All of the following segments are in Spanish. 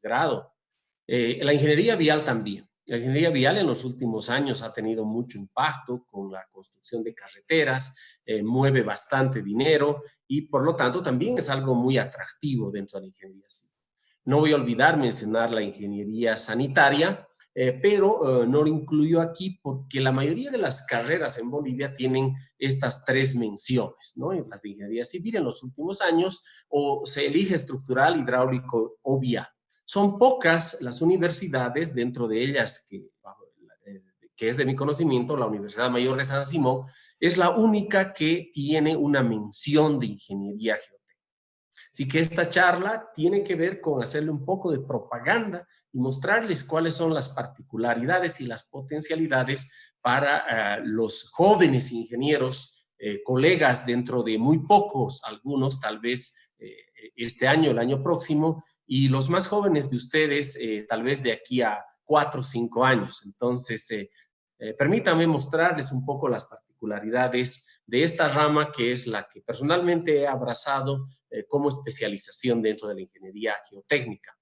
posgrado. La ingeniería vial también. La ingeniería vial en los últimos años ha tenido mucho impacto con la construcción de carreteras, mueve bastante dinero y por lo tanto también es algo muy atractivo dentro de la ingeniería civil. No voy a olvidar mencionar la ingeniería sanitaria, pero no lo incluyo aquí porque la mayoría de las carreras en Bolivia tienen estas tres menciones, ¿no? En las de ingeniería civil en los últimos años, o se elige estructural, hidráulico o vial. Son pocas las universidades, dentro de ellas que es de mi conocimiento, la Universidad Mayor de San Simón, es la única que tiene una mención de ingeniería geotécnica. Así que esta charla tiene que ver con hacerle un poco de propaganda y mostrarles cuáles son las particularidades y las potencialidades para los jóvenes ingenieros, colegas dentro de muy pocos, algunos tal vez este año, el año próximo, y los más jóvenes de ustedes tal vez de aquí a 4 o 5 años. Entonces, permítanme mostrarles un poco las particularidades de esta rama que es la que personalmente he abrazado como especialización dentro de la ingeniería geotécnica.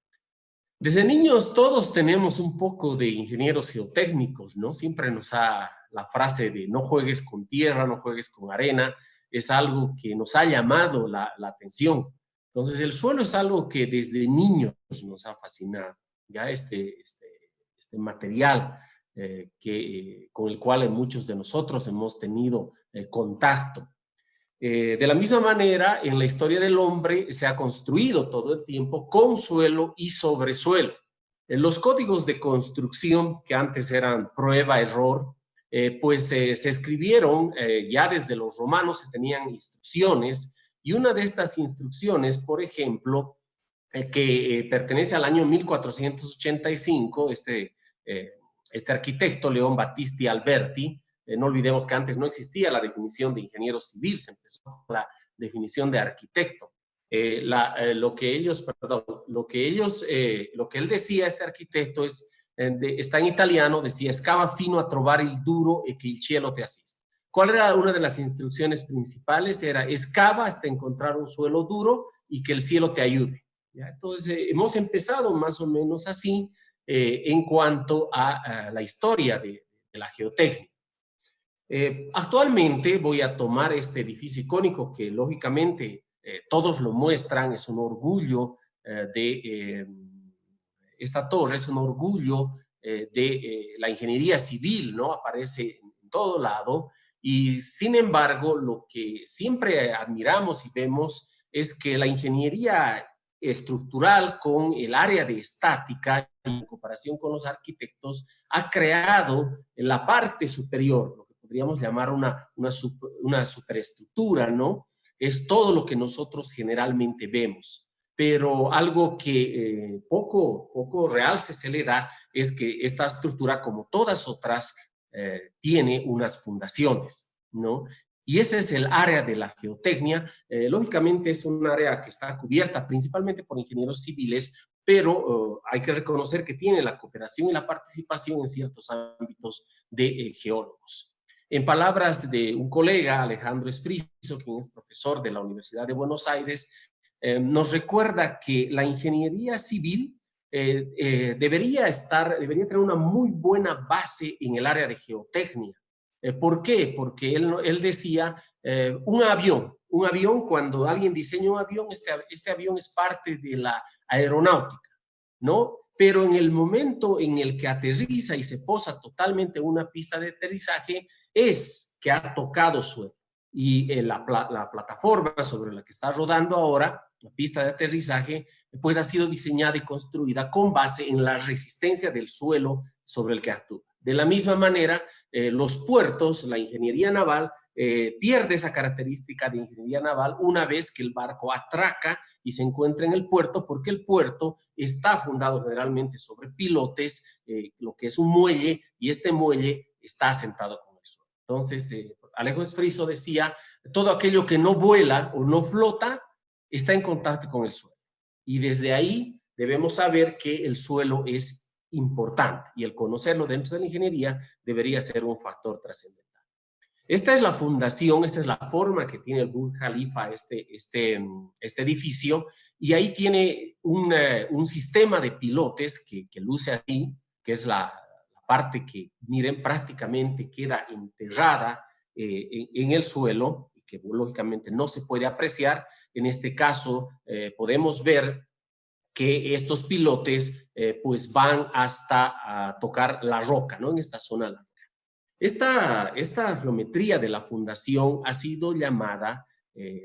Desde niños todos tenemos un poco de ingenieros geotécnicos, ¿no? Siempre la frase de no juegues con tierra, no juegues con arena, es algo que nos ha llamado la atención. Entonces el suelo es algo que desde niños nos ha fascinado, ya este material con el cual muchos de nosotros hemos tenido contacto. De la misma manera, en la historia del hombre se ha construido todo el tiempo con suelo y sobre suelo. Los códigos de construcción, que antes eran prueba, error, pues se escribieron ya desde los romanos, se tenían instrucciones, y una de estas instrucciones, por ejemplo, que pertenece al año 1485, este arquitecto, León Battisti Alberti, no olvidemos que antes no existía la definición de ingeniero civil, se empezó con la definición de arquitecto. Lo que él decía, este arquitecto, está en italiano, decía, scava fino a trovare il duro e che il cielo te assista. ¿Cuál era una de las instrucciones principales? Era, excava hasta encontrar un suelo duro y que el cielo te ayude. ¿Ya? Entonces, hemos empezado más o menos así en cuanto a la historia de la geotecnia. Actualmente voy a tomar este edificio icónico que lógicamente todos lo muestran, es un orgullo esta torre, es un orgullo de la ingeniería civil, ¿no? Aparece en todo lado y sin embargo lo que siempre admiramos y vemos es que la ingeniería estructural con el área de estática en comparación con los arquitectos ha creado en la parte superior, lo que podríamos llamar una superestructura, ¿no? Es todo lo que nosotros generalmente vemos. Pero algo que poco realce se le da es que esta estructura, como todas otras, tiene unas fundaciones, ¿no? Y ese es el área de la geotecnia. Lógicamente es un área que está cubierta principalmente por ingenieros civiles, pero hay que reconocer que tiene la cooperación y la participación en ciertos ámbitos de geólogos. En palabras de un colega, Alejandro Esfriso, quien es profesor de la Universidad de Buenos Aires, nos recuerda que la ingeniería civil debería tener una muy buena base en el área de geotecnia. ¿Por qué? Porque él decía, un avión, cuando alguien diseña un avión, este avión es parte de la aeronáutica, ¿no? Pero en el momento en el que aterriza y se posa totalmente en una pista de aterrizaje, es que ha tocado suelo. Y la plataforma sobre la que está rodando ahora, la pista de aterrizaje, pues ha sido diseñada y construida con base en la resistencia del suelo sobre el que actúa. De la misma manera, los puertos, la ingeniería naval, pierde esa característica de ingeniería naval una vez que el barco atraca y se encuentra en el puerto, porque el puerto está fundado generalmente sobre pilotes, lo que es un muelle, y este muelle está asentado con el suelo. Entonces, Alejo Esfriso decía, todo aquello que no vuela o no flota está en contacto con el suelo. Y desde ahí debemos saber que el suelo es importante y el conocerlo dentro de la ingeniería debería ser un factor trascendental. Esta es la fundación, esta es la forma que tiene el Burj Khalifa, este edificio, y ahí tiene un sistema de pilotes que luce así, que es la parte que, miren, prácticamente queda enterrada en el suelo, y que lógicamente no se puede apreciar. En este caso, podemos ver que estos pilotes pues van hasta a tocar la roca, ¿no? En esta zona larga. Esta geometría de la fundación ha sido llamada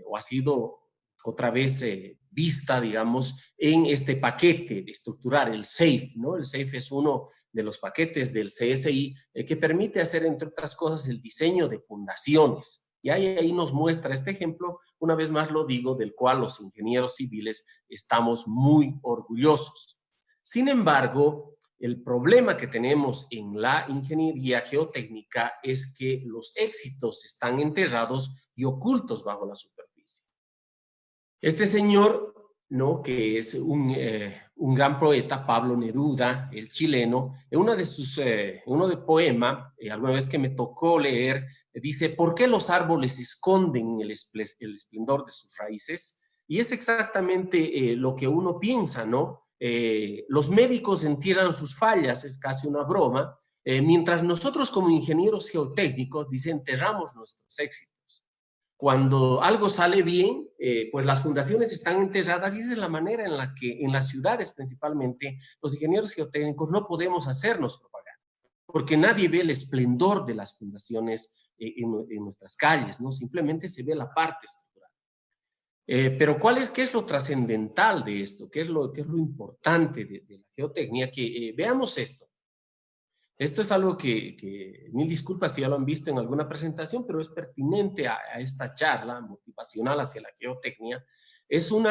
o ha sido otra vez vista, digamos, en este paquete estructural, el SAFE, ¿no? El SAFE es uno de los paquetes del CSI que permite hacer, entre otras cosas, el diseño de fundaciones. Y ahí nos muestra este ejemplo, una vez más lo digo, del cual los ingenieros civiles estamos muy orgullosos. Sin embargo, el problema que tenemos en la ingeniería geotécnica es que los éxitos están enterrados y ocultos bajo la superficie. Este señor, ¿no?, que es un gran poeta, Pablo Neruda, el chileno, en uno de poema, alguna vez que me tocó leer, dice: ¿por qué los árboles esconden el esplendor de sus raíces? Y es exactamente lo que uno piensa, ¿no? Los médicos entierran sus fallas, es casi una broma, mientras nosotros como ingenieros geotécnicos desenterramos nuestros éxitos. Cuando algo sale bien, pues las fundaciones están enterradas, y esa es la manera en la que en las ciudades principalmente los ingenieros geotécnicos no podemos hacernos propaganda, porque nadie ve el esplendor de las fundaciones en nuestras calles, ¿no? Simplemente se ve la parte estructural. Pero ¿qué es lo trascendental de esto? ¿Qué es lo importante de la geotecnia? Que veamos esto. Esto es algo que, mil disculpas si ya lo han visto en alguna presentación, pero es pertinente a esta charla motivacional hacia la geotecnia. Es un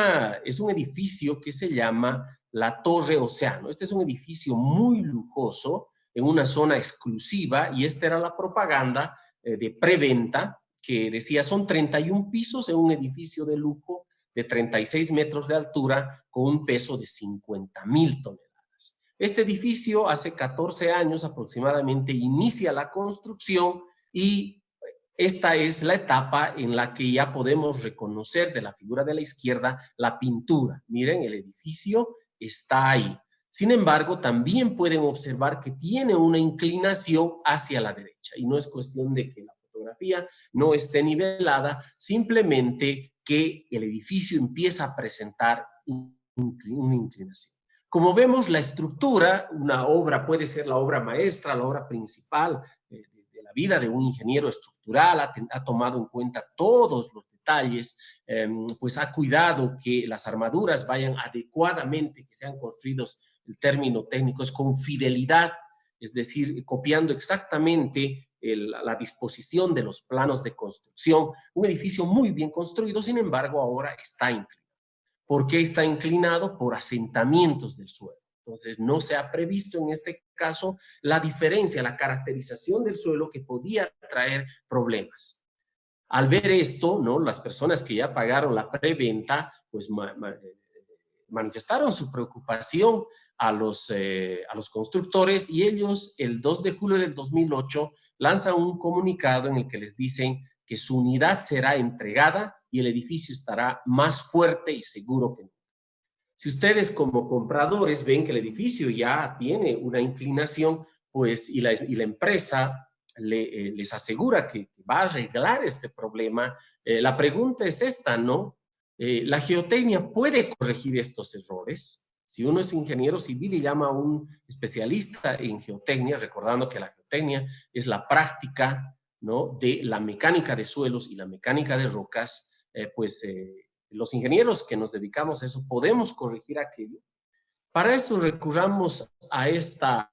edificio que se llama la Torre Océano. Este es un edificio muy lujoso en una zona exclusiva, y esta era la propaganda de preventa que decía: son 31 pisos en un edificio de lujo de 36 metros de altura con un peso de 50,000 toneladas. Este edificio hace 14 años aproximadamente inicia la construcción, y esta es la etapa en la que ya podemos reconocer de la figura de la izquierda la pintura. Miren, el edificio está ahí. Sin embargo, también pueden observar que tiene una inclinación hacia la derecha, y no es cuestión de que la fotografía no esté nivelada, simplemente que el edificio empieza a presentar una inclinación. Como vemos, la estructura, una obra puede ser la obra maestra, la obra principal de la vida de un ingeniero estructural, ha tomado en cuenta todos los detalles, pues ha cuidado que las armaduras vayan adecuadamente, que sean construidos, el término técnico es con fidelidad, es decir, copiando exactamente la disposición de los planos de construcción. Un edificio muy bien construido, sin embargo, ahora está inclinado. ¿Por qué está inclinado? Por asentamientos del suelo. Entonces, no se ha previsto en este caso la diferencia, la caracterización del suelo que podía traer problemas. Al ver esto, ¿no?, las personas que ya pagaron la preventa, pues manifestaron su preocupación a los constructores, y ellos el 2 de julio del 2008 lanzan un comunicado en el que les dicen que su unidad será entregada y el edificio estará más fuerte y seguro que nunca. Si ustedes como compradores ven que el edificio ya tiene una inclinación, pues, y la empresa les asegura que va a arreglar este problema, la pregunta es esta, ¿no? ¿La geotecnia puede corregir estos errores? Si uno es ingeniero civil y llama a un especialista en geotecnia, recordando que la geotecnia es la práctica, ¿no?, de la mecánica de suelos y la mecánica de rocas, los ingenieros que nos dedicamos a eso podemos corregir aquello. Para eso recurramos a esta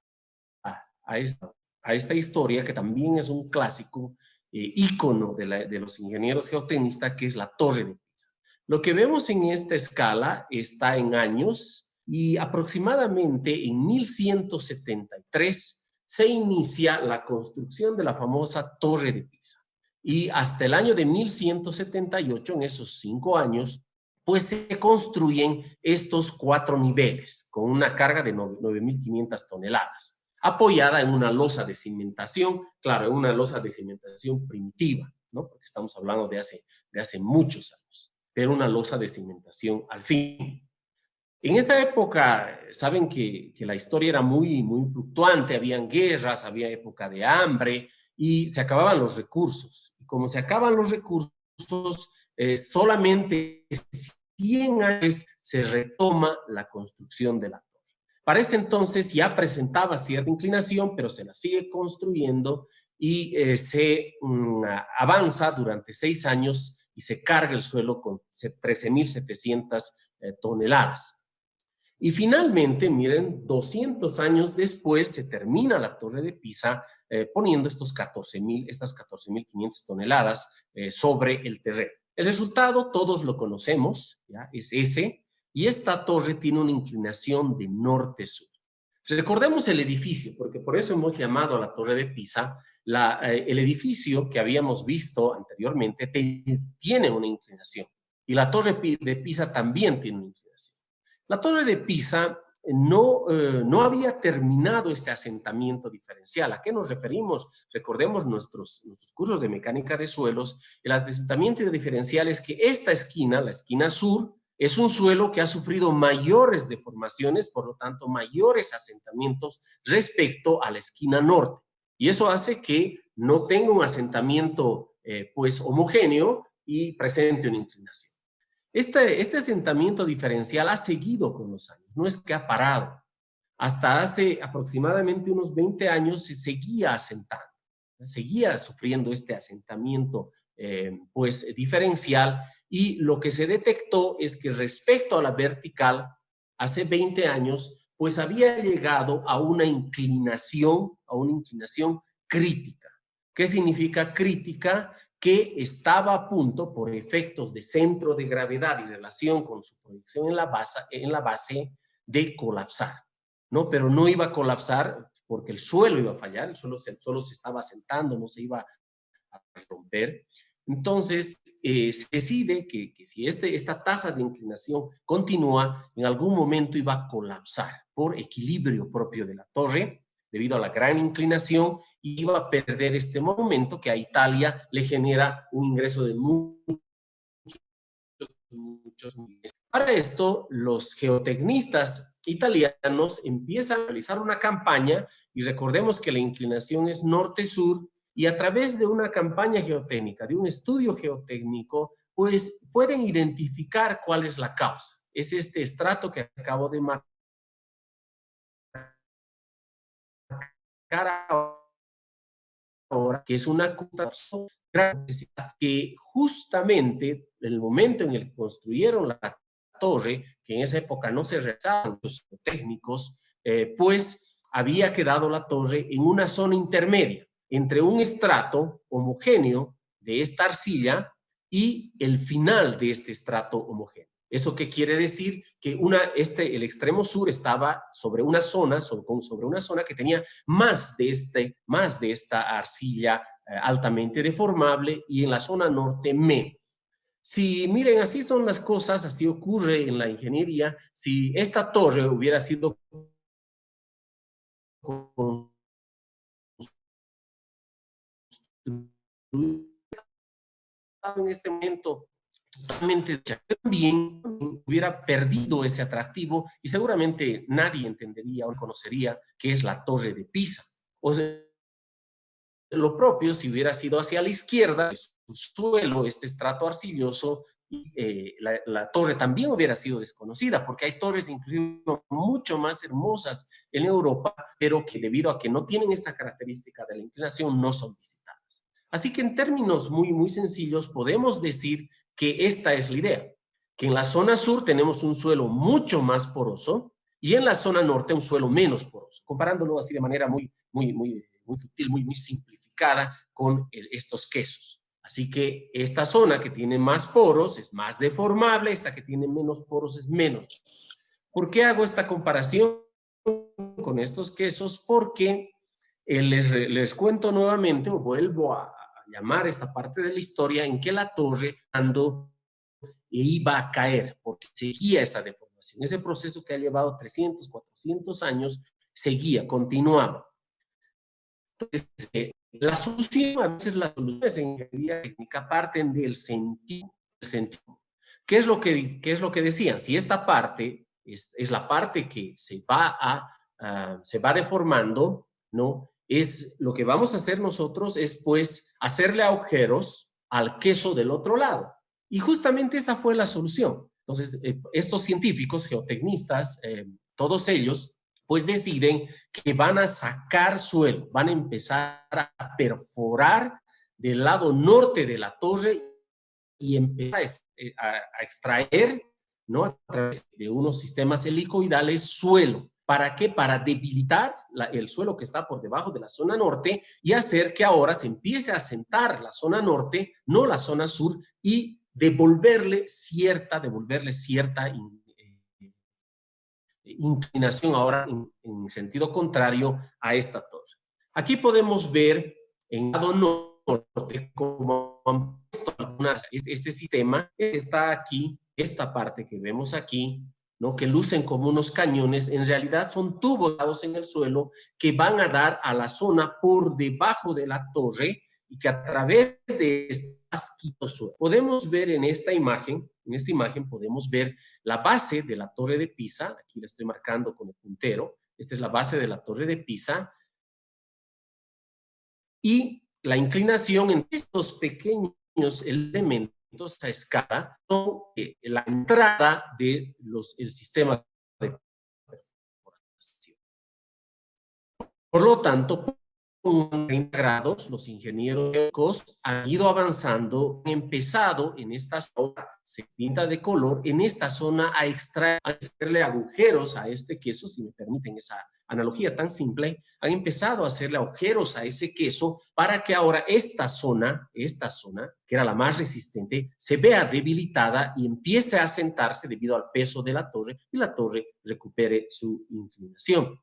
historia, que también es un clásico, ícono de los ingenieros geotecnistas, que es la Torre de Pisa. Lo que vemos en esta escala está en años, y aproximadamente en 1173 se inicia la construcción de la famosa Torre de Pisa. Y hasta el año de 1178, en esos 5 años, pues se construyen estos 4 niveles con una carga de 9,500 toneladas, apoyada en una losa de cimentación, claro, en una losa de cimentación primitiva, ¿no?, porque estamos hablando de hace muchos años, pero una losa de cimentación al fin. En esa época, saben que la historia era muy fluctuante, habían guerras, había época de hambre y se acababan los recursos. Y como se acaban los recursos, solamente 100 años se retoma la construcción de la torre. Para ese entonces ya presentaba cierta inclinación, pero se la sigue construyendo y se avanza durante 6 años y se carga el suelo con 13.700 toneladas. Y finalmente, miren, 200 años después se termina la Torre de Pisa poniendo estas 14.500 toneladas sobre el terreno. El resultado todos lo conocemos, ¿ya? Es ese, y esta torre tiene una inclinación de norte-sur. Recordemos el edificio, porque por eso hemos llamado a la Torre de Pisa. El edificio que habíamos visto anteriormente tiene una inclinación, y la Torre de Pisa también tiene una inclinación. La Torre de Pisa no había terminado este asentamiento diferencial. ¿A qué nos referimos? Recordemos nuestros cursos de mecánica de suelos. El asentamiento diferencial es que esta esquina, la esquina sur, es un suelo que ha sufrido mayores deformaciones, por lo tanto, mayores asentamientos respecto a la esquina norte. Y eso hace que no tenga un asentamiento pues homogéneo y presente una inclinación. Este asentamiento diferencial ha seguido con los años, no es que ha parado. Hasta hace aproximadamente unos 20 años se seguía asentando, seguía sufriendo este asentamiento pues diferencial, y lo que se detectó es que respecto a la vertical, hace 20 años, pues había llegado a una inclinación crítica. ¿Qué significa crítica? Que estaba a punto, por efectos de centro de gravedad y relación con su proyección en la base de colapsar, ¿no? Pero no iba a colapsar porque el suelo iba a fallar, el suelo se estaba asentando, no se iba a romper. Entonces, se decide que si esta tasa de inclinación continúa, en algún momento iba a colapsar por equilibrio propio de la torre, debido a la gran inclinación, y iba a perder este monumento que a Italia le genera un ingreso de muchos millones. Para esto, los geotecnistas italianos empiezan a realizar una campaña, y recordemos que la inclinación es norte-sur, y a través de una campaña geotécnica, de un estudio geotécnico, pues pueden identificar cuál es la causa. Es este estrato que acabo de marcar ahora, que es una construcción que justamente en el momento en el que construyeron la torre, que en esa época no se realizaban los técnicos, pues había quedado la torre en una zona intermedia entre un estrato homogéneo de esta arcilla y el final de este estrato homogéneo. ¿Eso qué quiere decir? Que el extremo sur estaba sobre una zona que tenía más de esta arcilla altamente deformable, y en la zona norte menos. Si miren, así son las cosas, así ocurre en la ingeniería. Si esta torre hubiera sido construida en este momento totalmente, también hubiera perdido ese atractivo, y seguramente nadie entendería o conocería qué es la Torre de Pisa. O sea, lo propio si hubiera sido hacia la izquierda, su suelo, este estrato arcilloso, la torre también hubiera sido desconocida, porque hay torres incluso mucho más hermosas en Europa, pero que debido a que no tienen esta característica de la inclinación, no son visitadas. Así que en términos muy sencillos, podemos decir que esta es la idea, que en la zona sur tenemos un suelo mucho más poroso, y en la zona norte un suelo menos poroso, comparándolo así de manera muy sutil, muy simplificada con estos quesos. Así que esta zona que tiene más poros es más deformable, esta que tiene menos poros es menos. ¿Por qué hago esta comparación con estos quesos? Porque les cuento nuevamente, o vuelvo a llamar esta parte de la historia en que la torre iba a caer, porque seguía esa deformación. Ese proceso que ha llevado 300, 400 años, seguía, continuaba. Entonces, la solución, a veces las soluciones en ingeniería técnica parten del sentido. ¿Qué es lo que decían? Si esta parte es la parte que se va deformando, ¿no? Es lo que vamos a hacer nosotros es pues hacerle agujeros al queso del otro lado. Y justamente esa fue la solución. Entonces, estos científicos, geotecnistas, todos ellos, pues deciden que van a sacar suelo, van a empezar a perforar del lado norte de la torre y empezar a extraer, ¿no? A través de unos sistemas helicoidales suelo. ¿Para qué? Para debilitar el suelo que está por debajo de la zona norte y hacer que ahora se empiece a asentar la zona norte, no la zona sur, y devolverle cierta inclinación ahora en sentido contrario a esta torre. Aquí podemos ver en el lado norte cómo han puesto este sistema está aquí, esta parte que vemos aquí, ¿no? Que lucen como unos cañones, en realidad son tubos dados en el suelo que van a dar a la zona por debajo de la torre y que a través de este asquito suelo. Podemos ver en esta imagen podemos ver la base de la torre de Pisa, aquí la estoy marcando con el puntero, esta es la base de la torre de Pisa, y la inclinación en estos pequeños elementos a escala son la entrada del sistema de perforación. Por lo tanto, con 30 grados, los ingenieros han ido avanzando, han empezado en esta zona, se pinta de color, en esta zona a extraer, a hacerle agujeros a este queso, si me permiten esa analogía tan simple, han empezado a hacerle agujeros a ese queso para que ahora esta zona, que era la más resistente, se vea debilitada y empiece a asentarse debido al peso de la torre y la torre recupere su inclinación.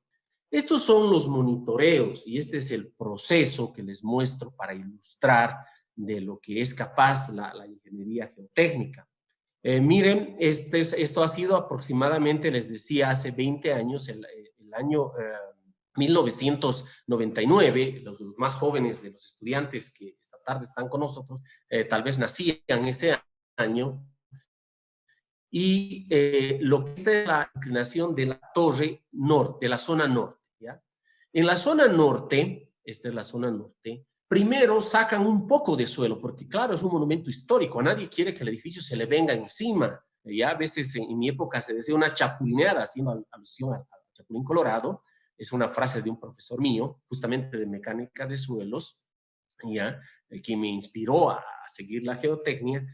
Estos son los monitoreos y este es el proceso que les muestro para ilustrar de lo que es capaz la ingeniería geotécnica. Miren, esto ha sido aproximadamente, les decía, hace 20 años, el año 1999, los más jóvenes de los estudiantes que esta tarde están con nosotros, tal vez nacían ese año, y lo que es la inclinación de la torre norte, de la zona norte. ¿Ya? En la zona norte, esta es la zona norte, primero sacan un poco de suelo, porque claro, es un monumento histórico, a nadie quiere que el edificio se le venga encima. Ya a veces en mi época se decía una chapulineada, haciendo alusión al chapulín colorado, es una frase de un profesor mío, justamente de mecánica de suelos, ¿ya? Que me inspiró a seguir la geotecnia.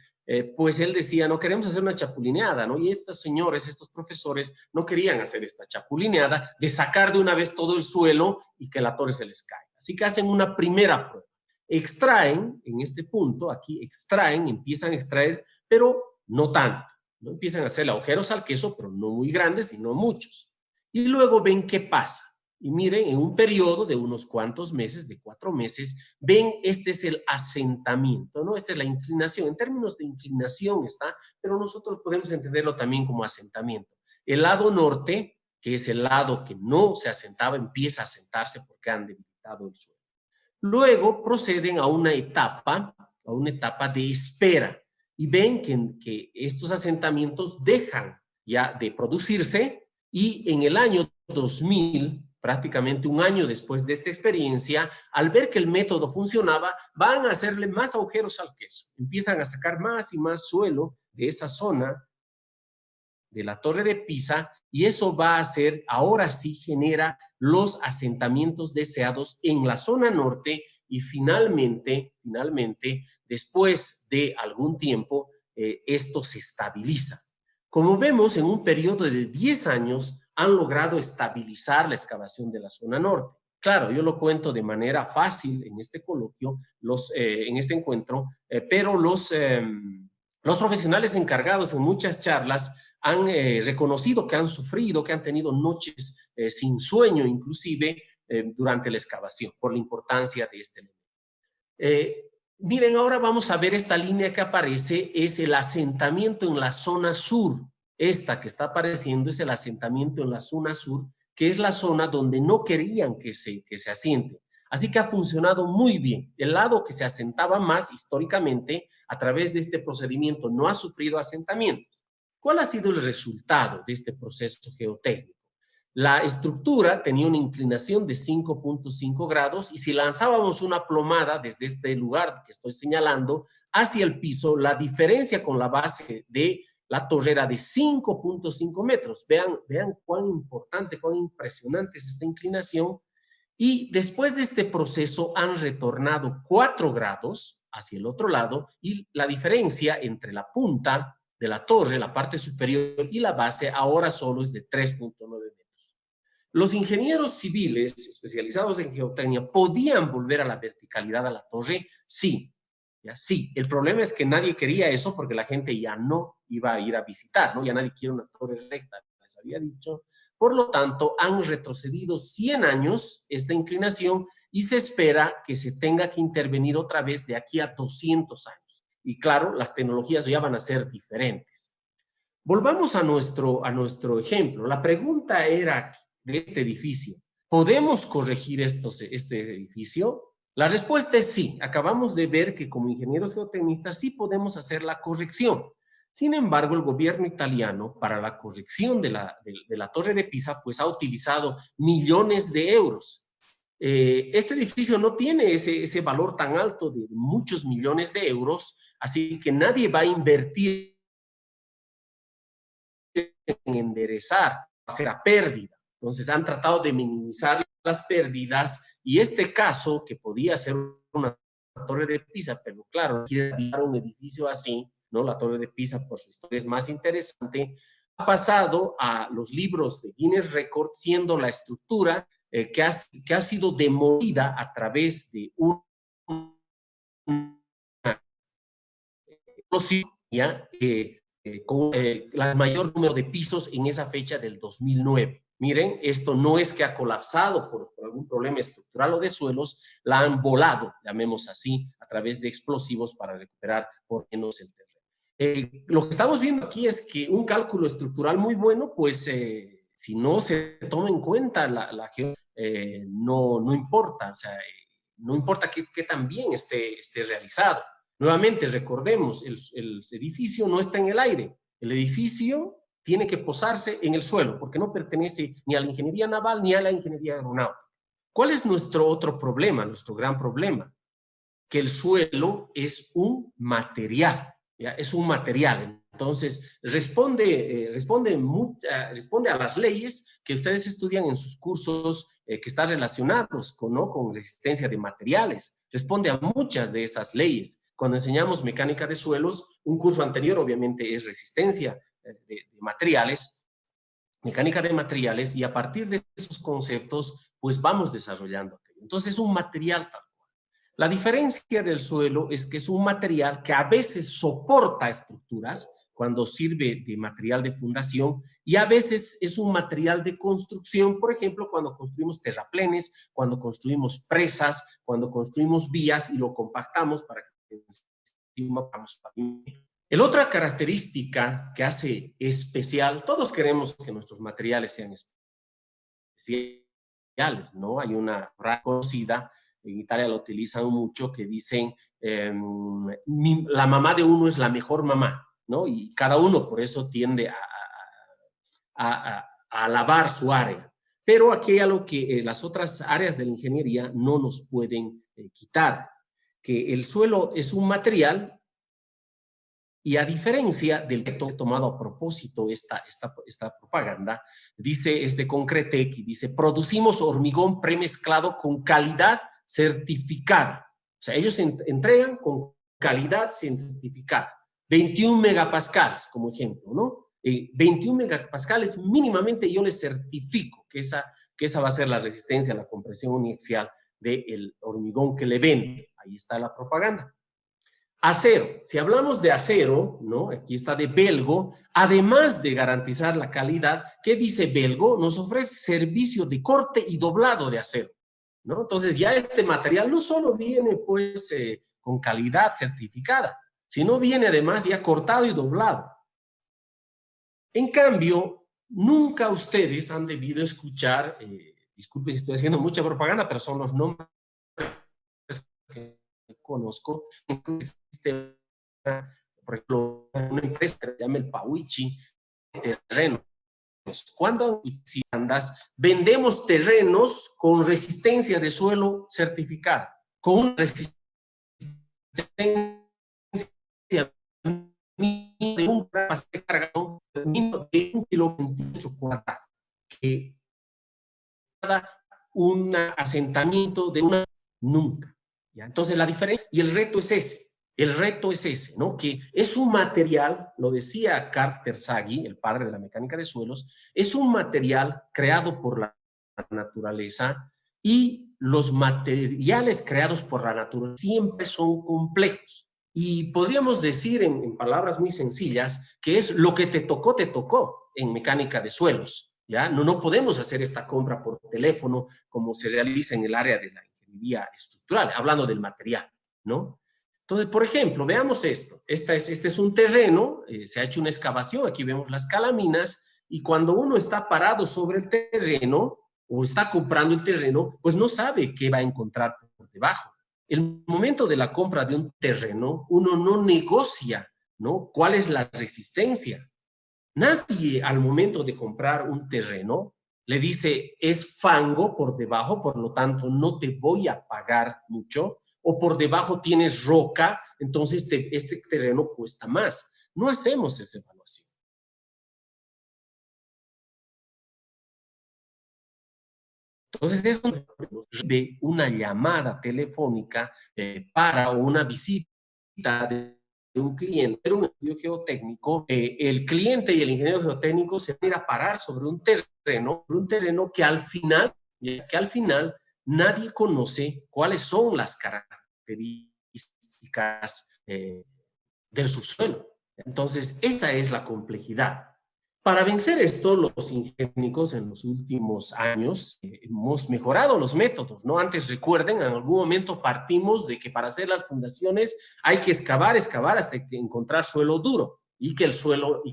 Pues él decía, no queremos hacer una chapulineada, ¿no? Y estos señores, estos profesores, no querían hacer esta chapulineada de sacar de una vez todo el suelo y que la torre se les caiga. Así que hacen una primera prueba. Extraen, en este punto, aquí extraen, empiezan a extraer, pero no tanto, ¿no? Empiezan a hacer agujeros al queso, pero no muy grandes y no muchos. Y luego ven qué pasa. Y miren, en un periodo de unos cuantos meses, de 4 meses, ven, este es el asentamiento, ¿no? Esta es la inclinación. En términos de inclinación está, pero nosotros podemos entenderlo también como asentamiento. El lado norte, que es el lado que no se asentaba, empieza a asentarse porque han debilitado el suelo. Luego proceden a una etapa de espera y ven que estos asentamientos dejan ya de producirse y en el año 2000, prácticamente un año después de esta experiencia, al ver que el método funcionaba, van a hacerle más agujeros al queso. Empiezan a sacar más y más suelo de esa zona de la Torre de Pisa y eso va a hacer, ahora sí genera los asentamientos deseados en la zona norte y finalmente, después de algún tiempo, esto se estabiliza. Como vemos, en un periodo de 10 años han logrado estabilizar la excavación de la zona norte. Claro, yo lo cuento de manera fácil en este coloquio, en este encuentro, pero los profesionales encargados en muchas charlas han reconocido que han sufrido, que han tenido noches sin sueño inclusive durante la excavación por la importancia de este elemento. Miren, ahora vamos a ver esta línea que aparece, es el asentamiento en la zona sur. Esta que está apareciendo es el asentamiento en la zona sur, que es la zona donde no querían que se asiente. Así que ha funcionado muy bien. El lado que se asentaba más históricamente a través de este procedimiento no ha sufrido asentamientos. ¿Cuál ha sido el resultado de este proceso geotécnico? La estructura tenía una inclinación de 5.5 grados y si lanzábamos una plomada desde este lugar que estoy señalando hacia el piso, la diferencia con la base de la torre era de 5.5 metros. Vean cuán importante, cuán impresionante es esta inclinación. Y después de este proceso han retornado 4 grados hacia el otro lado y la diferencia entre la punta de la torre, la parte superior y la base ahora solo es de 3.9 metros. Los ingenieros civiles especializados en geotecnia podían volver a la verticalidad a la torre, sí, ya sí. El problema es que nadie quería eso porque la gente ya no iba a ir a visitar, ¿no? Ya nadie quiere una torre recta, les había dicho. Por lo tanto, han retrocedido 100 años esta inclinación y se espera que se tenga que intervenir otra vez de aquí a 200 años. Y claro, las tecnologías ya van a ser diferentes. Volvamos a nuestro ejemplo. La pregunta era de este edificio, ¿podemos corregir este edificio? La respuesta es sí. Acabamos de ver que como ingenieros geotecnistas sí podemos hacer la corrección. Sin embargo, el gobierno italiano para la corrección de la Torre de Pisa pues ha utilizado millones de euros. Este edificio no tiene ese valor tan alto de muchos millones de euros, así que nadie va a invertir en enderezar, hacer a pérdida. Entonces han tratado de minimizar las pérdidas y este caso, que podía ser una torre de Pisa, pero claro, quiere dar un edificio así, ¿no? La torre de Pisa, por su historia es más interesante, ha pasado a los libros de Guinness Record siendo la estructura que ha sido demolida a través de una explosión, con el mayor número de pisos en esa fecha del 2009. Miren, esto no es que ha colapsado por algún problema estructural o de suelos, la han volado, llamemos así, a través de explosivos para recuperar por menos el terreno. Lo que estamos viendo aquí es que un cálculo estructural muy bueno, pues si no se toma en cuenta no importa, o sea, no importa qué tan bien esté realizado. Nuevamente, recordemos, el edificio no está en el aire. El edificio tiene que posarse en el suelo, porque no pertenece ni a la ingeniería naval ni a la ingeniería aeronáutica. ¿Cuál es nuestro otro problema, nuestro gran problema? Que el suelo es un material, ¿ya? Es un material. Entonces, responde a las leyes que ustedes estudian en sus cursos que están relacionados ¿no? con resistencia de materiales. Responde a muchas de esas leyes. Cuando enseñamos mecánica de suelos, un curso anterior obviamente es resistencia de materiales, mecánica de materiales, y a partir de esos conceptos, pues vamos desarrollando. Entonces, es un material tal. La diferencia del suelo es que es un material que a veces soporta estructuras cuando sirve de material de fundación y a veces es un material de construcción, por ejemplo, cuando construimos terraplenes, cuando construimos presas, cuando construimos vías y lo compactamos para que encima podamos pavimentar. La otra característica que hace especial, todos queremos que nuestros materiales sean especiales, ¿no? Hay una frase conocida, en Italia lo utilizan mucho, que dicen, la mamá de uno es la mejor mamá, ¿no? Y cada uno por eso tiende a alabar su área. Pero aquí hay algo que las otras áreas de la ingeniería no nos pueden quitar, que el suelo es un material y a diferencia del que he tomado a propósito esta propaganda, dice Concretec, y dice, producimos hormigón premezclado con calidad certificada. O sea, ellos entregan con calidad certificada. 21 megapascales, como ejemplo, ¿no? 21 megapascales mínimamente yo les certifico que esa va a ser la resistencia a la compresión uniaxial del hormigón que le vende. Ahí está la propaganda. Acero, si hablamos de acero, ¿no? Aquí está de Belgo, además de garantizar la calidad, ¿qué dice Belgo? Nos ofrece servicio de corte y doblado de acero, ¿no? Entonces ya este material no solo viene pues con calidad certificada, sino viene además ya cortado y doblado. En cambio, nunca ustedes han debido escuchar, disculpe si estoy haciendo mucha propaganda, pero son los nombres que conozco. Existe, por ejemplo, una empresa que se llama el Pauichi, terrenos. Cuando si andas, vendemos terrenos con resistencia de suelo certificada, con resistencia de un de carga de 1 km², que cada un asentamiento de una nunca. ¿Ya? Entonces la diferencia, y el reto es ese, ¿no? Que es un material, lo decía Carl Terzaghi, el padre de la mecánica de suelos, es un material creado por la naturaleza, y los materiales creados por la naturaleza siempre son complejos. Y podríamos decir en palabras muy sencillas que es lo que te tocó en mecánica de suelos. ¿Ya? No podemos hacer esta compra por teléfono como se realiza en el área de la ingeniería estructural, hablando del material, ¿no? Entonces, por ejemplo, veamos esto. Este es un terreno, se ha hecho una excavación, aquí vemos las calaminas, y cuando uno está parado sobre el terreno o está comprando el terreno, pues no sabe qué va a encontrar por debajo. El momento de la compra de un terreno, uno no negocia, ¿no? ¿Cuál es la resistencia? Nadie al momento de comprar un terreno le dice es fango por debajo, por lo tanto no te voy a pagar mucho, o por debajo tienes roca, entonces este terreno cuesta más. No hacemos esa evaluación. Entonces es de una llamada telefónica para una visita de un cliente, un estudio geotécnico, el cliente y el ingeniero geotécnico se van a parar sobre un terreno que al final nadie conoce cuáles son las características del subsuelo. Entonces, esa es la complejidad. Para vencer esto, los ingenieros en los últimos años hemos mejorado los métodos, ¿no? Antes, recuerden, en algún momento partimos de que para hacer las fundaciones hay que excavar hasta encontrar suelo duro y que el cielo,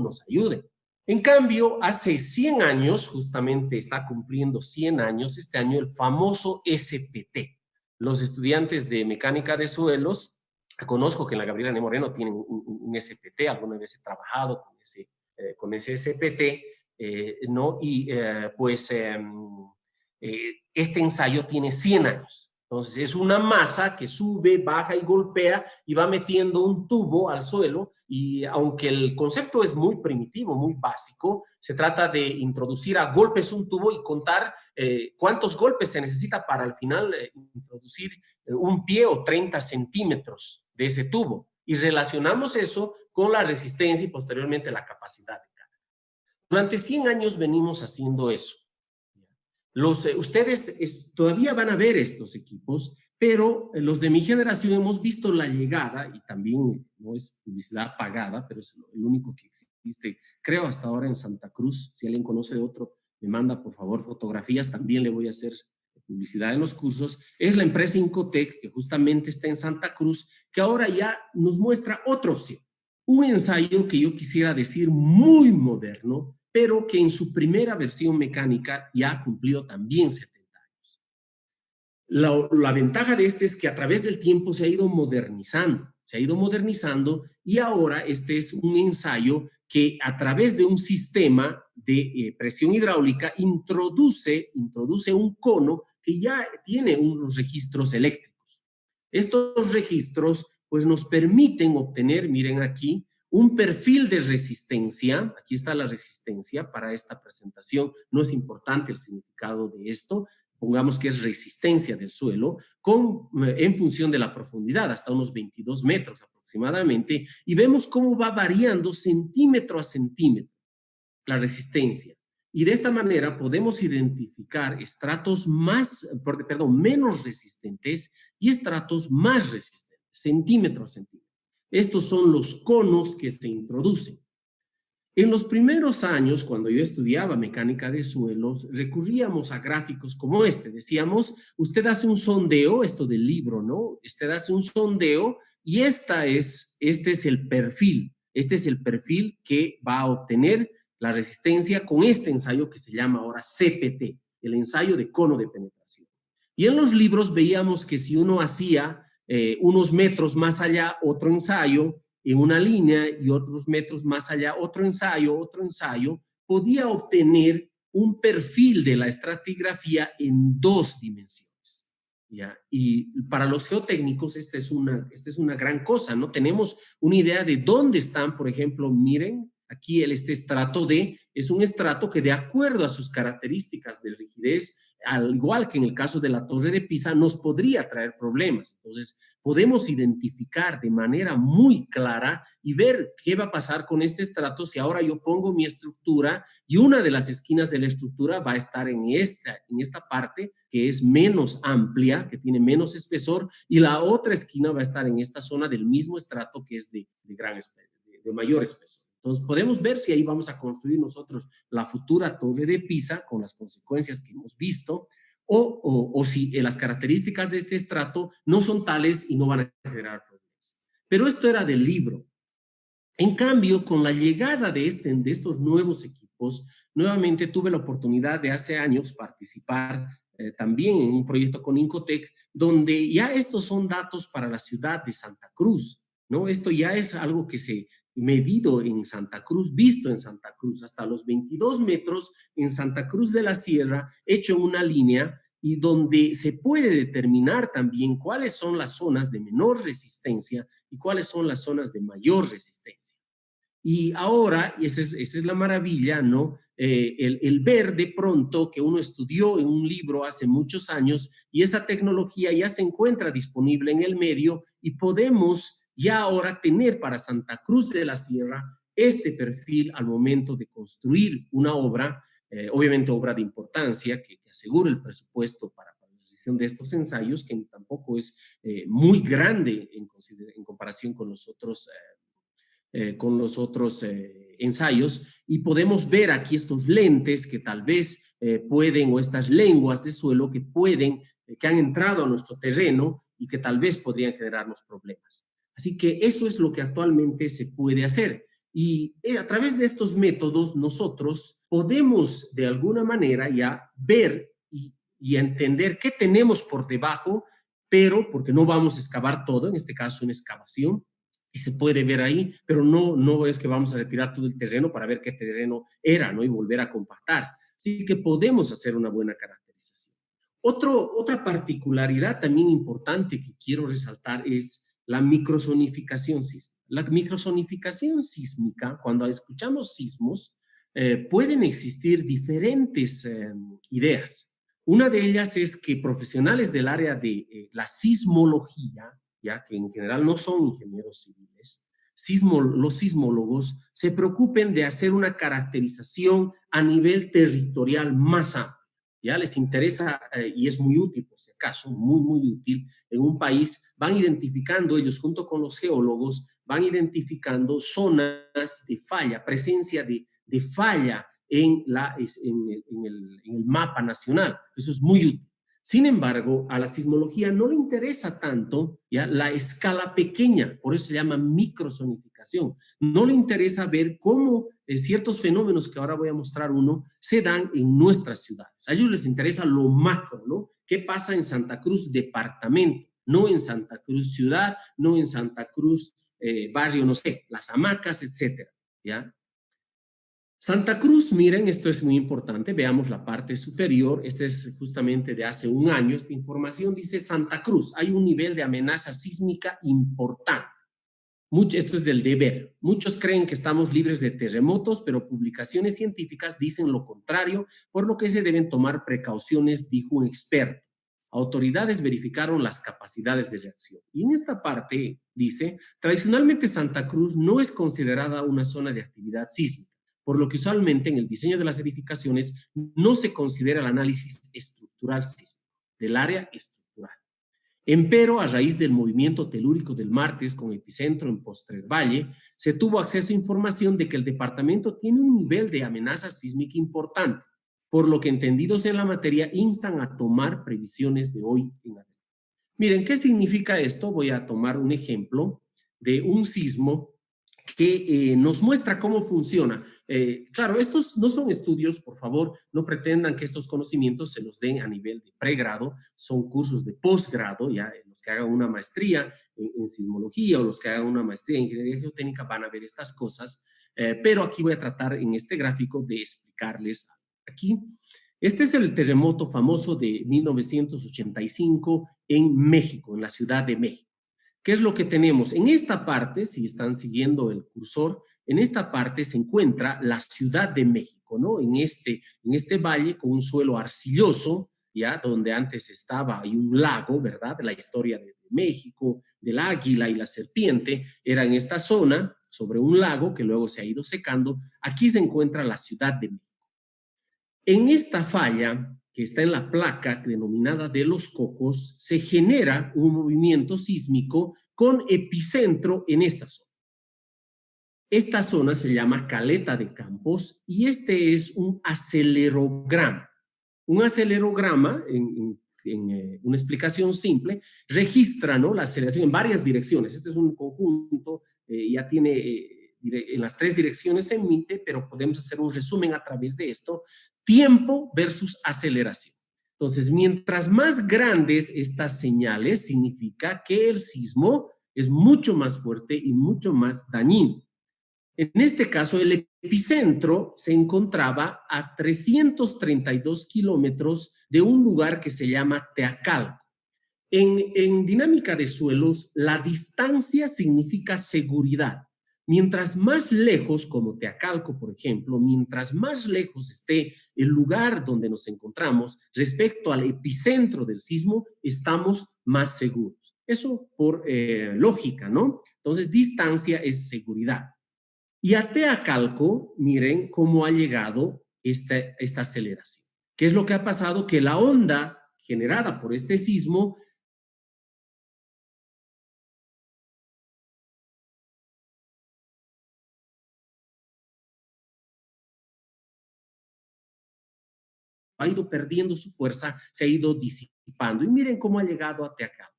nos ayude. En cambio, hace 100 años, justamente está cumpliendo 100 años este año, el famoso SPT. Los estudiantes de mecánica de suelos, conozco que en la Gabriela N. Moreno tienen un SPT, alguna vez he trabajado con ese SPT, ¿no? Y este ensayo tiene 100 años. Entonces es una masa que sube, baja y golpea y va metiendo un tubo al suelo, y aunque el concepto es muy primitivo, muy básico, se trata de introducir a golpes un tubo y contar cuántos golpes se necesita para al final introducir un pie o 30 centímetros de ese tubo. Y relacionamos eso con la resistencia y posteriormente la capacidad de carga. Durante 100 años venimos haciendo eso. Ustedes todavía van a ver estos equipos, pero los de mi generación hemos visto la llegada, y también no es publicidad pagada, pero es el único que existe, creo, hasta ahora en Santa Cruz. Si alguien conoce de otro, me manda por favor fotografías, también le voy a hacer publicidad en los cursos. Es la empresa Incotec, que justamente está en Santa Cruz, que ahora ya nos muestra otra opción. Un ensayo que yo quisiera decir muy moderno, pero que en su primera versión mecánica ya ha cumplido también 70 años. La ventaja de este es que a través del tiempo se ha ido modernizando, y ahora este es un ensayo que a través de un sistema de presión hidráulica introduce un cono que ya tiene unos registros eléctricos. Estos registros pues nos permiten obtener, miren aquí, un perfil de resistencia. Aquí está la resistencia para esta presentación. No es importante el significado de esto. Pongamos que es resistencia del suelo en función de la profundidad, hasta unos 22 metros aproximadamente, y vemos cómo va variando centímetro a centímetro la resistencia. Y de esta manera podemos identificar estratos menos resistentes y estratos más resistentes, centímetro a centímetro. Estos son los conos que se introducen. En los primeros años, cuando yo estudiaba mecánica de suelos, recurríamos a gráficos como este. Decíamos, usted hace un sondeo, esto del libro, ¿no? Usted hace un sondeo y este es el perfil. Este es el perfil que va a obtener la resistencia con este ensayo que se llama ahora CPT, el ensayo de cono de penetración. Y en los libros veíamos que si uno hacía unos metros más allá otro ensayo, en una línea y otros metros más allá, otro ensayo, podía obtener un perfil de la estratigrafía en 2 dimensiones. ¿Ya? Y para los geotécnicos esta es una gran cosa, ¿no? Tenemos una idea de dónde están, por ejemplo, miren, aquí este estrato D es un estrato que de acuerdo a sus características de rigidez, al igual que en el caso de la Torre de Pisa, nos podría traer problemas. Entonces, podemos identificar de manera muy clara y ver qué va a pasar con este estrato si ahora yo pongo mi estructura y una de las esquinas de la estructura va a estar en esta parte que es menos amplia, que tiene menos espesor, y la otra esquina va a estar en esta zona del mismo estrato que es de mayor espesor. Entonces podemos ver si ahí vamos a construir nosotros la futura Torre de Pisa con las consecuencias que hemos visto, o si las características de este estrato no son tales y no van a generar problemas. Pero esto era del libro. En cambio, con la llegada de estos nuevos equipos, nuevamente tuve la oportunidad de hace años participar también en un proyecto con Incotec, donde ya estos son datos para la ciudad de Santa Cruz, ¿no? Esto ya es algo que se medido en Santa Cruz, visto en Santa Cruz, hasta los 22 metros en Santa Cruz de la Sierra, hecho en una línea y donde se puede determinar también cuáles son las zonas de menor resistencia y cuáles son las zonas de mayor resistencia. Y ahora, y esa es la maravilla, ¿no? El ver de pronto que uno estudió en un libro hace muchos años y esa tecnología ya se encuentra disponible en el medio y podemos ya ahora tener para Santa Cruz de la Sierra este perfil al momento de construir una obra, obviamente obra de importancia que asegure el presupuesto para la realización de estos ensayos, que tampoco es muy grande en comparación con los otros ensayos, y podemos ver aquí estos lentes que tal vez pueden, o estas lenguas de suelo que pueden, que han entrado a nuestro terreno y que tal vez podrían generarnos problemas. Así que eso es lo que actualmente se puede hacer. Y a través de estos métodos nosotros podemos de alguna manera ya ver y entender qué tenemos por debajo, pero porque no vamos a excavar todo, en este caso una excavación, y se puede ver ahí, pero no es que vamos a retirar todo el terreno para ver qué terreno era, ¿no? Y volver a compactar. Así que podemos hacer una buena caracterización. Otra particularidad también importante que quiero resaltar es la microsonificación sísmica. La microsonificación sísmica, cuando escuchamos sismos, pueden existir diferentes ideas. Una de ellas es que profesionales del área de la sismología, ya que en general no son ingenieros civiles, los sismólogos se preocupen de hacer una caracterización a nivel territorial más amplio. Ya les interesa y es muy útil, por si acaso, muy útil. En un país van identificando ellos junto con los geólogos, van identificando zonas de falla, presencia de falla en el mapa nacional. Eso es muy útil. Sin embargo, a la sismología no le interesa tanto ya la escala pequeña, por eso se llama microsonificación. No le interesa ver cómo ciertos fenómenos, que ahora voy a mostrar uno, se dan en nuestras ciudades. A ellos les interesa lo macro, ¿no? ¿Qué pasa en Santa Cruz departamento? No en Santa Cruz ciudad, no en Santa Cruz barrio, no sé, las hamacas, etcétera, ¿ya? Santa Cruz, miren, esto es muy importante, veamos la parte superior, este es justamente de hace un año, esta información dice Santa Cruz, hay un nivel de amenaza sísmica importante. Esto es del deber. Muchos creen que estamos libres de terremotos, pero publicaciones científicas dicen lo contrario, por lo que se deben tomar precauciones, dijo un experto. Autoridades verificaron las capacidades de reacción. Y en esta parte dice, tradicionalmente Santa Cruz no es considerada una zona de actividad sísmica, por lo que usualmente en el diseño de las edificaciones no se considera el análisis estructural sísmico del área estructural. Empero, a raíz del movimiento telúrico del martes con epicentro en Postrer Valle, se tuvo acceso a información de que el departamento tiene un nivel de amenaza sísmica importante, por lo que entendidos en la materia instan a tomar previsiones de hoy en adelante. Miren, ¿qué significa esto? Voy a tomar un ejemplo de un sismo que nos muestra cómo funciona. Claro, estos no son estudios, por favor, no pretendan que estos conocimientos se los den a nivel de pregrado, son cursos de posgrado, ya los que hagan una maestría en sismología o los que hagan una maestría en ingeniería geotécnica van a ver estas cosas, pero aquí voy a tratar en este gráfico de explicarles aquí. Este es el terremoto famoso de 1985 en México, en la Ciudad de México. ¿Qué es lo que tenemos? En esta parte, si están siguiendo el cursor, en esta parte se encuentra la Ciudad de México, ¿no? En este valle con un suelo arcilloso, ya donde antes estaba, hay un lago, ¿verdad? La historia de México, del águila y la serpiente, era en esta zona, sobre un lago que luego se ha ido secando. Aquí se encuentra la Ciudad de México. En esta falla, que está en la placa denominada de Los Cocos, se genera un movimiento sísmico con epicentro en esta zona. Esta zona se llama Caleta de Campos y este es un acelerograma. Un acelerograma, en una explicación simple, registra, ¿no?, la aceleración en varias direcciones. Este es un conjunto, ya tiene en las 3 direcciones se emite, pero podemos hacer un resumen a través de esto. Tiempo versus aceleración. Entonces, mientras más grandes estas señales, significa que el sismo es mucho más fuerte y mucho más dañino. En este caso, el epicentro se encontraba a 332 kilómetros de un lugar que se llama Teacalco. En dinámica de suelos, la distancia significa seguridad. Mientras más lejos, como Teacalco, por ejemplo, mientras más lejos esté el lugar donde nos encontramos respecto al epicentro del sismo, estamos más seguros. Eso por lógica, ¿no? Entonces, distancia es seguridad. Y a Teacalco, miren cómo ha llegado esta aceleración. ¿Qué es lo que ha pasado? Que la onda generada por este sismo ha ido perdiendo su fuerza, se ha ido disipando. Y miren cómo ha llegado a Teacalco.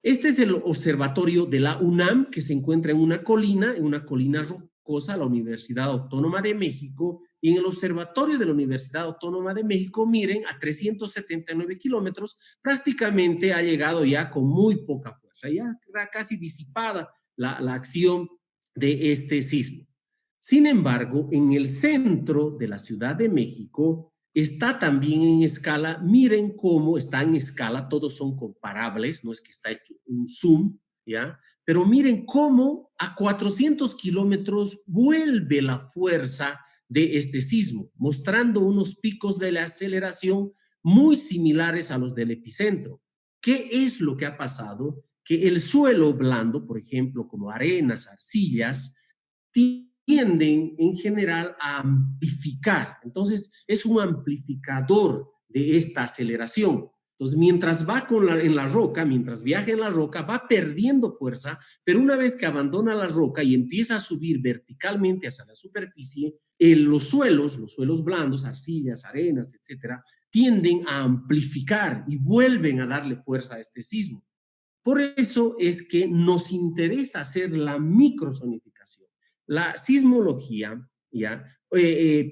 Este es el observatorio de la UNAM, que se encuentra en una colina rocosa, la Universidad Autónoma de México, y en el observatorio de la Universidad Autónoma de México, miren, a 379 kilómetros, prácticamente ha llegado ya con muy poca fuerza, ya casi disipada la acción de este sismo. Sin embargo, en el centro de la Ciudad de México está también en escala. Miren cómo está en escala, todos son comparables, no es que está hecho un zoom, ¿ya? Pero miren cómo a 400 kilómetros vuelve la fuerza de este sismo, mostrando unos picos de la aceleración muy similares a los del epicentro. ¿Qué es lo que ha pasado? Que el suelo blando, por ejemplo, como arenas, arcillas, tienden en general a amplificar. Entonces, es un amplificador de esta aceleración. Entonces, mientras va en la roca, mientras viaja en la roca, va perdiendo fuerza, pero una vez que abandona la roca y empieza a subir verticalmente hacia la superficie, los suelos blandos, arcillas, arenas, etcétera, tienden a amplificar y vuelven a darle fuerza a este sismo. Por eso es que nos interesa hacer la microzonificación. La sismología, ¿ya?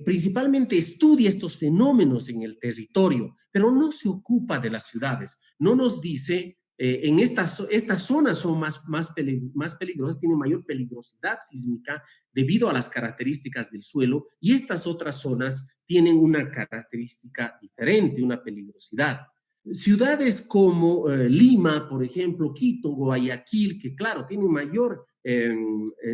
Principalmente estudia estos fenómenos en el territorio, pero no se ocupa de las ciudades. No nos dice, en estas zonas son más peligrosas, tienen mayor peligrosidad sísmica debido a las características del suelo, y estas otras zonas tienen una característica diferente, una peligrosidad. Ciudades como Lima, por ejemplo, Quito, Guayaquil, que claro, tienen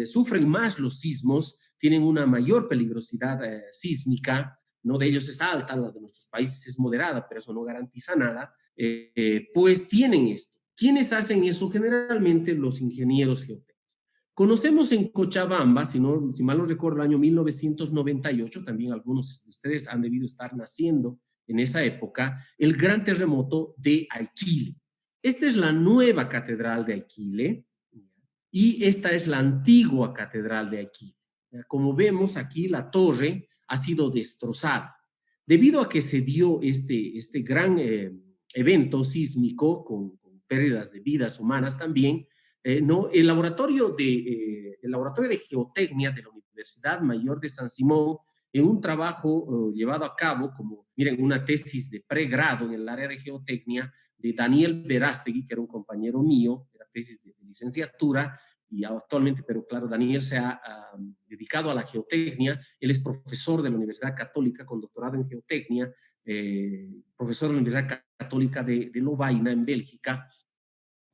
sufren más los sismos, tienen una mayor peligrosidad sísmica, no de ellos es alta, la de nuestros países es moderada, pero eso no garantiza nada, pues tienen esto. ¿Quiénes hacen eso? Generalmente los ingenieros geotécnicos. Conocemos en Cochabamba, si mal no recuerdo, el año 1998, también algunos de ustedes han debido estar naciendo en esa época, el gran terremoto de Aikile. Esta es la nueva catedral de Aikile y esta es la antigua catedral de Aikile. Como vemos aquí, la torre ha sido destrozada. Debido a que se dio este gran evento sísmico con pérdidas de vidas humanas también, ¿no? El laboratorio de el Laboratorio de Geotecnia de la Universidad Mayor de San Simón, en un trabajo llevado a cabo, como miren, una tesis de pregrado en el área de geotecnia de Daniel Verástegui, que era un compañero mío, era tesis de licenciatura, y actualmente, pero claro, Daniel se ha dedicado a la geotecnia. Él es profesor de la Universidad Católica con doctorado en geotecnia, profesor de la Universidad Católica de Lovaina, en Bélgica.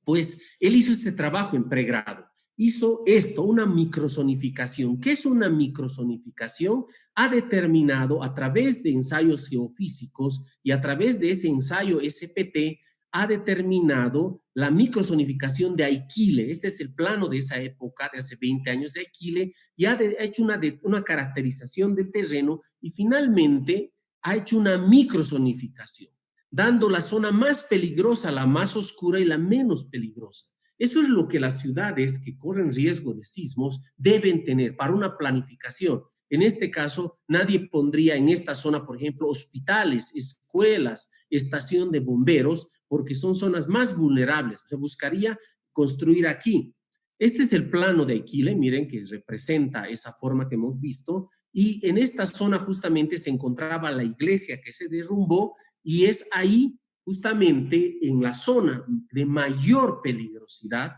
Pues él hizo este trabajo en pregrado. Hizo esto, una microsonificación. ¿Qué es una microsonificación? Ha determinado a través de ensayos geofísicos y a través de ese ensayo SPT, ha determinado la microsonificación de Aikile. Este es el plano de esa época, de hace 20 años de Aikile, y ha hecho una caracterización del terreno y finalmente ha hecho una microsonificación, dando la zona más peligrosa, la más oscura y la menos peligrosa. Eso es lo que las ciudades que corren riesgo de sismos deben tener para una planificación. En este caso, nadie pondría en esta zona, por ejemplo, hospitales, escuelas, estación de bomberos, porque son zonas más vulnerables. Se buscaría construir aquí. Este es el plano de Aikile, miren que representa esa forma que hemos visto, y en esta zona justamente se encontraba la iglesia que se derrumbó, y es ahí justamente en la zona de mayor peligrosidad,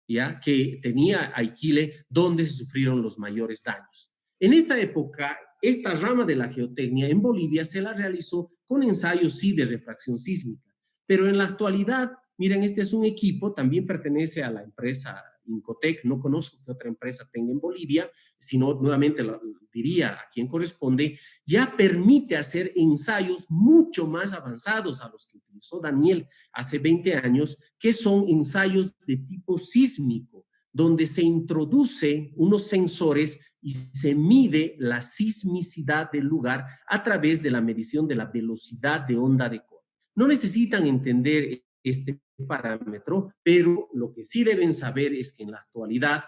¿ya?, que tenía Aikile, donde se sufrieron los mayores daños. En esa época, esta rama de la geotecnia en Bolivia se la realizó con ensayos, sí, de refracción sísmica, pero en la actualidad, miren, este es un equipo, también pertenece a la empresa Incotec, no conozco qué otra empresa tenga en Bolivia, sino nuevamente diría a quien corresponde, ya permite hacer ensayos mucho más avanzados a los que utilizó Daniel hace 20 años, que son ensayos de tipo sísmico, donde se introduce unos sensores y se mide la sismicidad del lugar a través de la medición de la velocidad de onda de Corot. No necesitan entender este parámetro, pero lo que sí deben saber es que en la actualidad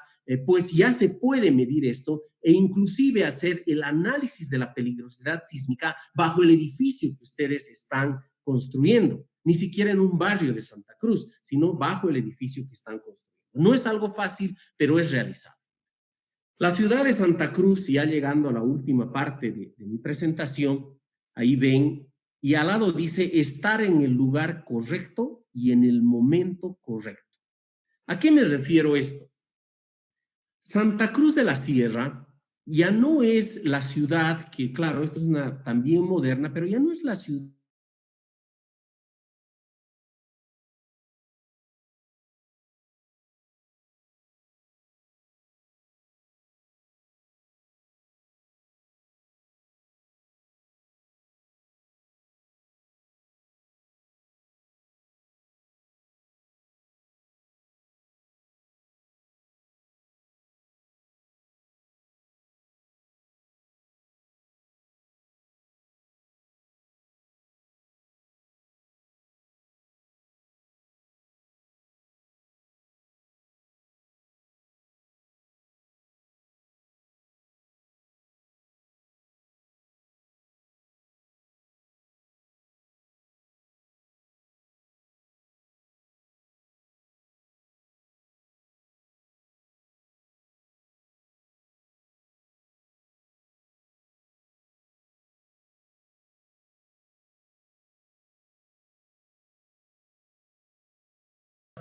pues ya se puede medir esto e inclusive hacer el análisis de la peligrosidad sísmica bajo el edificio que ustedes están construyendo, ni siquiera en un barrio de Santa Cruz, sino bajo el edificio que están construyendo. No es algo fácil, pero es realizable. La ciudad de Santa Cruz, ya llegando a la última parte de mi presentación, ahí ven, y al lado dice estar en el lugar correcto y en el momento correcto. ¿A qué me refiero esto? Santa Cruz de la Sierra ya no es la ciudad que, claro, esto es una también moderna, pero ya no es la ciudad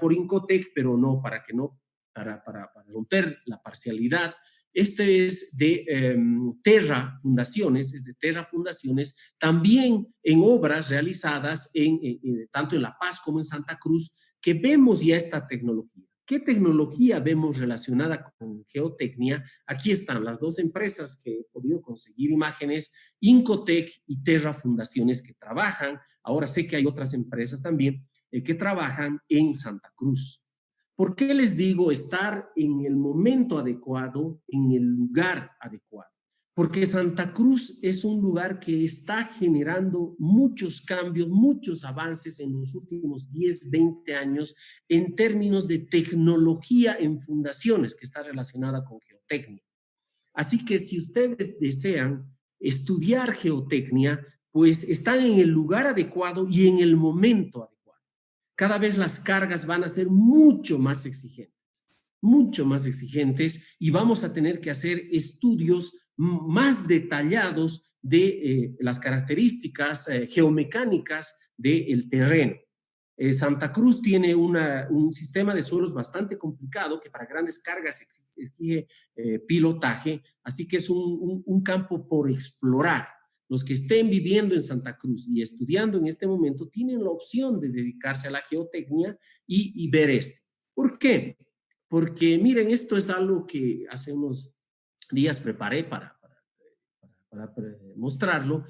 por Incotec, pero no, para que no, para romper la parcialidad. Este es de Terra Fundaciones, es de Terra Fundaciones, también en obras realizadas tanto en La Paz como en Santa Cruz, que vemos ya esta tecnología. ¿Qué tecnología vemos relacionada con geotecnia? Aquí están las dos empresas que he podido conseguir imágenes, Incotec y Terra Fundaciones, que trabajan. Ahora sé que hay otras empresas también que trabajan en Santa Cruz. ¿Por qué les digo estar en el momento adecuado, en el lugar adecuado? Porque Santa Cruz es un lugar que está generando muchos cambios, muchos avances en los últimos 10, 20 años en términos de tecnología en fundaciones que está relacionada con geotecnia. Así que si ustedes desean estudiar geotecnia, pues están en el lugar adecuado y en el momento adecuado. Cada vez las cargas van a ser mucho más exigentes. mucho más exigentes y vamos a tener que hacer estudios más detallados de las características geomecánicas del terreno. Santa Cruz tiene un sistema de suelos bastante complicado que para grandes cargas exige pilotaje, así que es un campo por explorar. Los que estén viviendo en Santa Cruz y estudiando en este momento tienen la opción de dedicarse a la geotecnia y ver esto. ¿Por qué? Porque miren, esto es algo que hace unos días preparé para mostrarlo.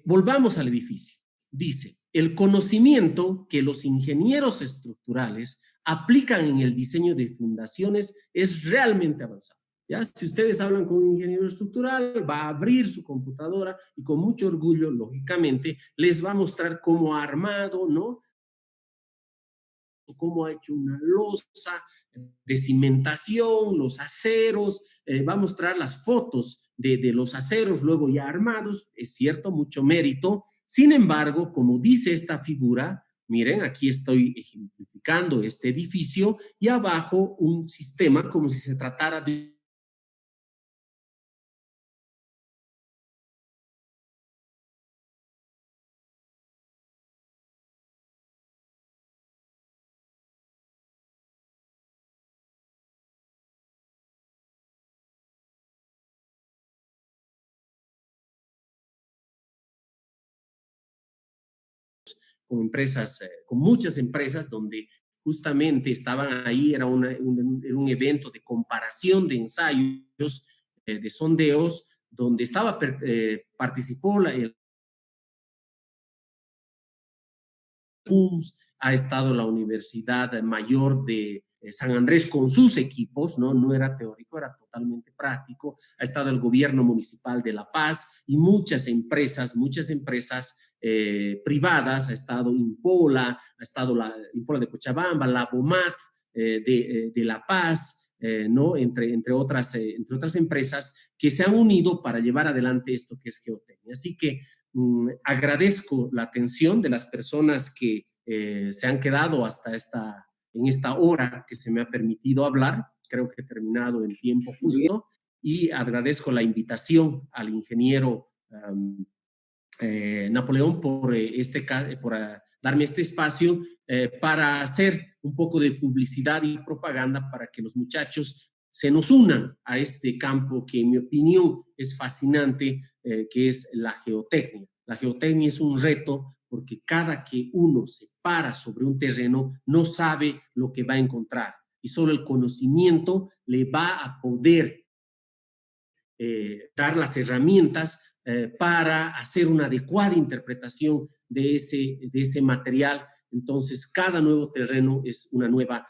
Volvamos al edificio. Dice, el conocimiento que los ingenieros estructurales aplican en el diseño de fundaciones es realmente avanzado. ¿Ya? Si ustedes hablan con un ingeniero estructural, va a abrir su computadora y con mucho orgullo, lógicamente, les va a mostrar cómo ha armado, ¿no? Cómo ha hecho una losa de cimentación, los aceros, va a mostrar las fotos de los aceros luego ya armados, es cierto, mucho mérito. Sin embargo, como dice esta figura, miren, aquí estoy ejemplificando este edificio y abajo un sistema como si se tratara de con empresas, con muchas empresas donde justamente estaban ahí, era un evento de comparación de ensayos, de sondeos, donde participó el PUMS, ha estado la Universidad Mayor de San Andrés con sus equipos, ¿no? No era teórico, era totalmente práctico. Ha estado el gobierno municipal de La Paz y muchas empresas privadas, ha estado Impola, ha estado la Impola de Cochabamba, la BOMAT de La Paz, ¿no? entre otras empresas que se han unido para llevar adelante esto que es geotecnia. Así que agradezco la atención de las personas que se han quedado hasta en esta hora que se me ha permitido hablar. Creo que he terminado en tiempo justo y agradezco la invitación al ingeniero Napoleón por darme este espacio para hacer un poco de publicidad y propaganda para que los muchachos se nos unan a este campo que en mi opinión es fascinante, que es la geotecnia. La geotecnia es un reto porque cada que uno se para sobre un terreno no sabe lo que va a encontrar y solo el conocimiento le va a poder dar las herramientas para hacer una adecuada interpretación de ese material. Entonces, cada nuevo terreno es una nueva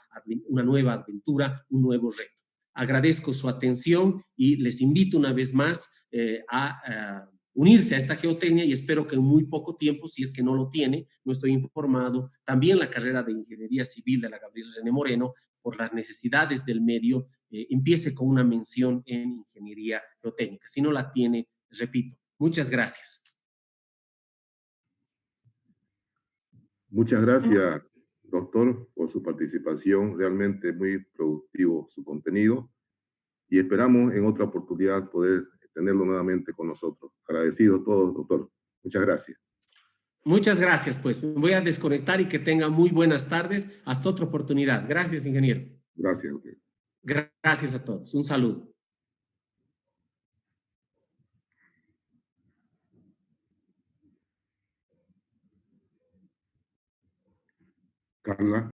aventura, un nuevo reto. Agradezco su atención y les invito una vez más a unirse a esta geotecnia y espero que en muy poco tiempo, si es que no lo tiene, no estoy informado, también la carrera de Ingeniería Civil de la Gabriel René Moreno, por las necesidades del medio, empiece con una mención en Ingeniería Geotécnica. Si no la tiene, repito, muchas gracias. Muchas gracias, doctor, por su participación. Realmente muy productivo su contenido y esperamos en otra oportunidad poder tenerlo nuevamente con nosotros. Agradecido a todos, doctor. Muchas gracias. Muchas gracias, pues. Me voy a desconectar y que tengan muy buenas tardes. Hasta otra oportunidad. Gracias, ingeniero. Gracias, doctor. Gracias a todos. Un saludo. Carla.